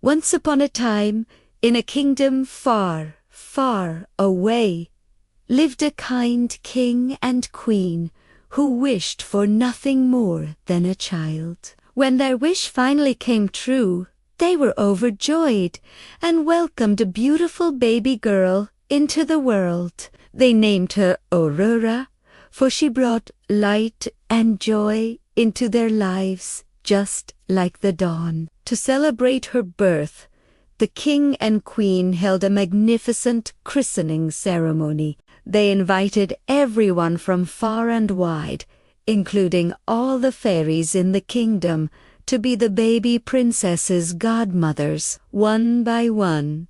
Once upon a time, in a kingdom far, far away, lived a kind king and queen who wished for nothing more than a child. When their wish finally came true, they were overjoyed and welcomed a beautiful baby girl into the world. They named her Aurora, for she brought light and joy into their lives, just like the dawn. To celebrate her birth, the king and queen held a magnificent christening ceremony. They invited everyone from far and wide, including all the fairies in the kingdom, to be the baby princess's godmothers, one by one.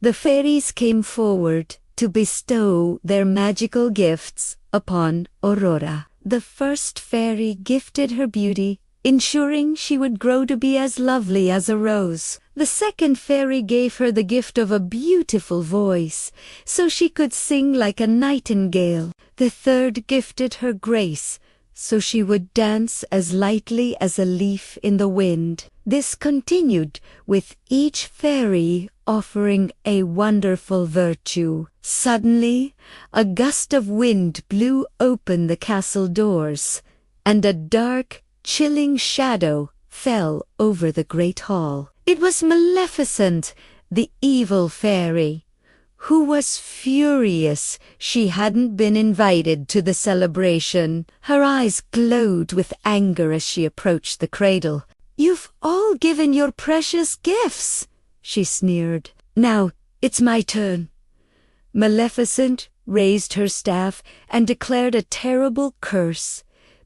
The fairies came forward to bestow their magical gifts upon Aurora. The first fairy gifted her beauty, ensuring she would grow to be as lovely as a rose. The second fairy gave her the gift of a beautiful voice, so she could sing like a nightingale. The third gifted her grace, so she would dance as lightly as a leaf in the wind. This continued, with each fairy offering a wonderful virtue. Suddenly, a gust of wind blew open the castle doors, and a dark, chilling shadow fell over the great hall. It was Maleficent, the evil fairy, who was furious she hadn't been invited to the celebration. Her eyes glowed with anger as she approached the cradle. "You've all given your precious gifts," she sneered. "Now it's my turn." Maleficent raised her staff and declared a terrible curse.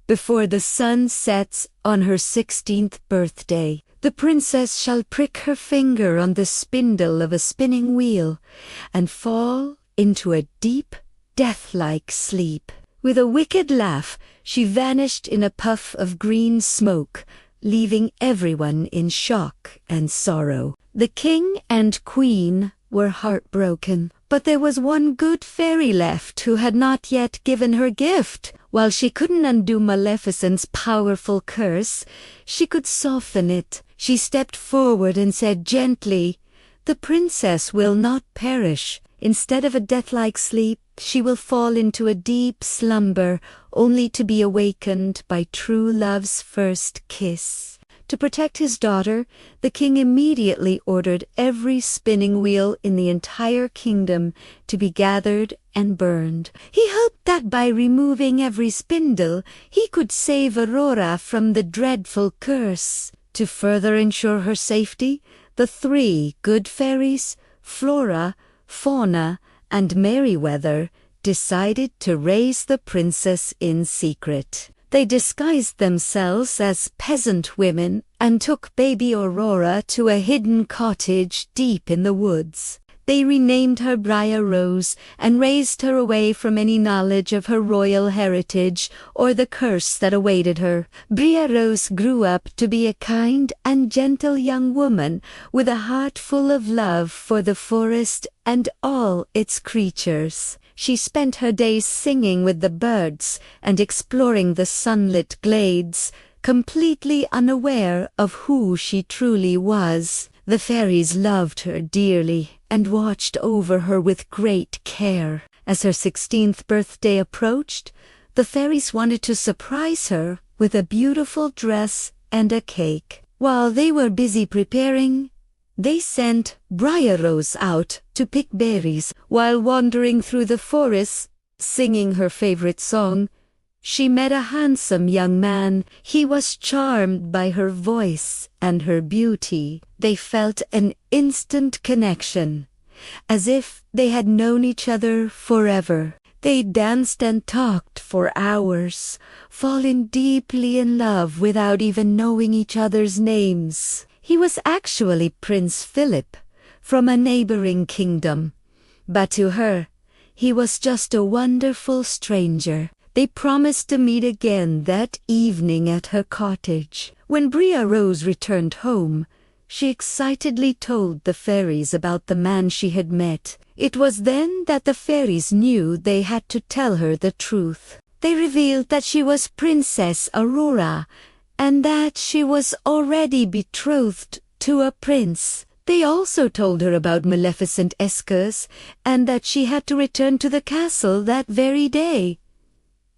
Before the sun sets on her 16th birthday, the princess shall prick her finger on the spindle of a spinning wheel and fall into a deep, death-like sleep. With a wicked laugh, she vanished in a puff of green smoke, leaving everyone in shock and sorrow. The king and queen were heartbroken, but there was one good fairy left who had not yet given her gift. While she couldn't undo Maleficent's powerful curse, she could soften it. She stepped forward and said gently, "The princess will not perish. Instead of a death-like sleep, she will fall into a deep slumber, only to be awakened by true love's first kiss." To protect his daughter, the king immediately ordered every spinning wheel in the entire kingdom to be gathered and burned. He hoped that by removing every spindle, he could save Aurora from the dreadful curse. To further ensure her safety, the three good fairies, Flora, Fauna, and Merryweather, decided to raise the princess in secret. They disguised themselves as peasant women and took baby Aurora to a hidden cottage deep in the woods. They renamed her Briar Rose and raised her away from any knowledge of her royal heritage or the curse that awaited her. Briar Rose grew up to be a kind and gentle young woman with a heart full of love for the forest and all its creatures. She spent her days singing with the birds and exploring the sunlit glades, completely unaware of who she truly was. The fairies loved her dearly and watched over her with great care. As her 16th birthday approached, the fairies wanted to surprise her with a beautiful dress and a cake. While they were busy preparing, they sent Briar Rose out to pick berries. While wandering through the forest, singing her favorite song, she met a handsome young man. He was charmed by her voice and her beauty. They felt an instant connection, as if they had known each other forever. They danced and talked for hours, falling deeply in love without even knowing each other's names. He was actually Prince Philip from a neighboring kingdom, but to her, he was just a wonderful stranger. They promised to meet again that evening at her cottage. When Briar Rose returned home, she excitedly told the fairies about the man she had met. It was then that the fairies knew they had to tell her the truth. They revealed that she was Princess Aurora, and that she was already betrothed to a prince. They also told her about Maleficent's curse and that she had to return to the castle that very day.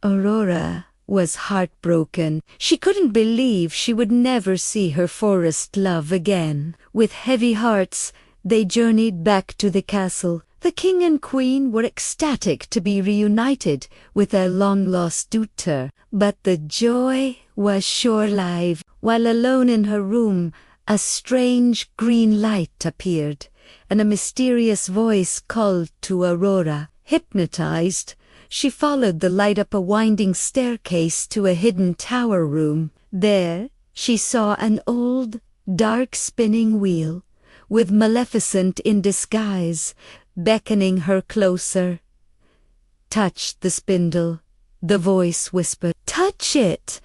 Aurora was heartbroken. She couldn't believe she would never see her forest love again. With heavy hearts, they journeyed back to the castle. The king and queen were ecstatic to be reunited with their long-lost daughter, but the joy was short-lived. While alone in her room, a strange green light appeared, and a mysterious voice called to Aurora. Hypnotized, she followed the light up a winding staircase to a hidden tower room. There, she saw an old, dark spinning wheel, with Maleficent in disguise, beckoning her closer. "Touch the spindle," the voice whispered. "Touch it,"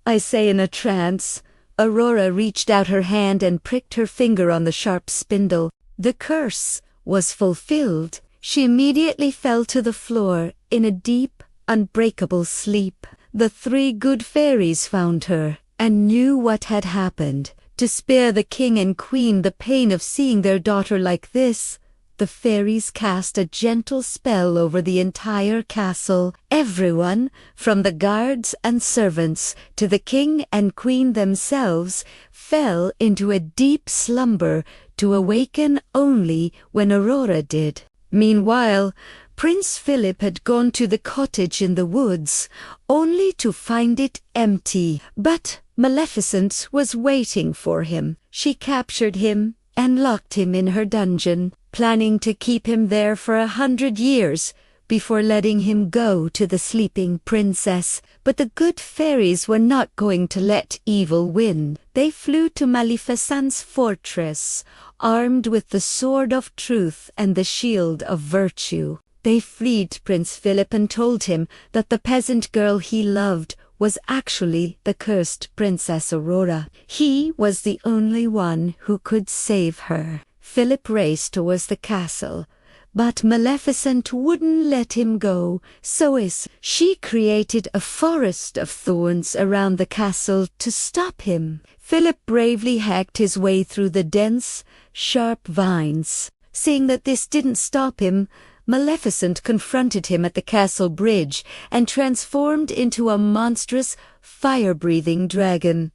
I say in a trance. Aurora reached out her hand and pricked her finger on the sharp spindle. The curse was fulfilled. She immediately fell to the floor in a deep, unbreakable sleep. The three good fairies found her and knew what had happened. To spare the king and queen the pain of seeing their daughter like this, the fairies cast a gentle spell over the entire castle. Everyone, from the guards and servants to the king and queen themselves, fell into a deep slumber to awaken only when Aurora did. Meanwhile, Prince Philip had gone to the cottage in the woods, only to find it empty. But Maleficent was waiting for him. She captured him and locked him in her dungeon, planning to keep him there for 100 years before letting him go to the sleeping princess. But the good fairies were not going to let evil win. They flew to Maleficent's fortress, armed with the sword of truth and the shield of virtue. They freed Prince Philip and told him that the peasant girl he loved was actually the cursed Princess Aurora. He was the only one who could save her. Philip raced towards the castle, but Maleficent wouldn't let him go, so she created a forest of thorns around the castle to stop him. Philip bravely hacked his way through the dense, sharp vines. Seeing that this didn't stop him, Maleficent confronted him at the castle bridge and transformed into a monstrous, fire-breathing dragon.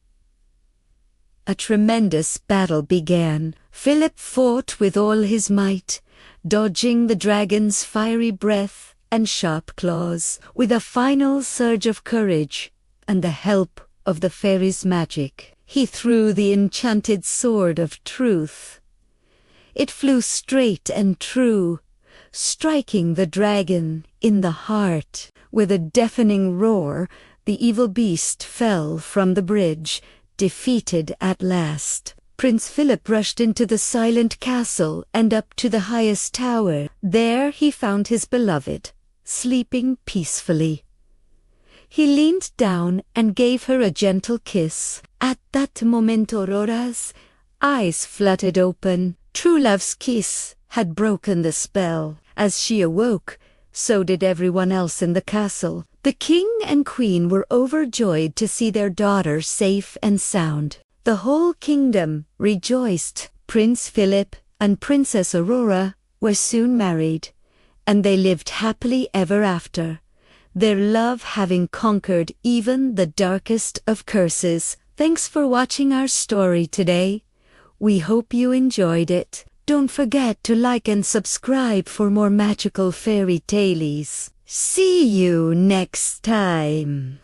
A tremendous battle began. Philip fought with all his might, dodging the dragon's fiery breath and sharp claws. With a final surge of courage and the help of the fairies' magic, he threw the enchanted sword of truth. It flew straight and true, striking the dragon in the heart. With a deafening roar, the evil beast fell from the bridge, defeated at last. Prince Philip rushed into the silent castle and up to the highest tower. There he found his beloved, sleeping peacefully. He leaned down and gave her a gentle kiss. At that moment Aurora's eyes fluttered open. True love's kiss had broken the spell. As she awoke, so did everyone else in the castle. The king and queen were overjoyed to see their daughter safe and sound. The whole kingdom rejoiced. Prince Philip and Princess Aurora were soon married, and they lived happily ever after, their love having conquered even the darkest of curses. Thanks for watching our story today. We hope you enjoyed it. Don't forget to like and subscribe for more magical fairy tales. See you next time.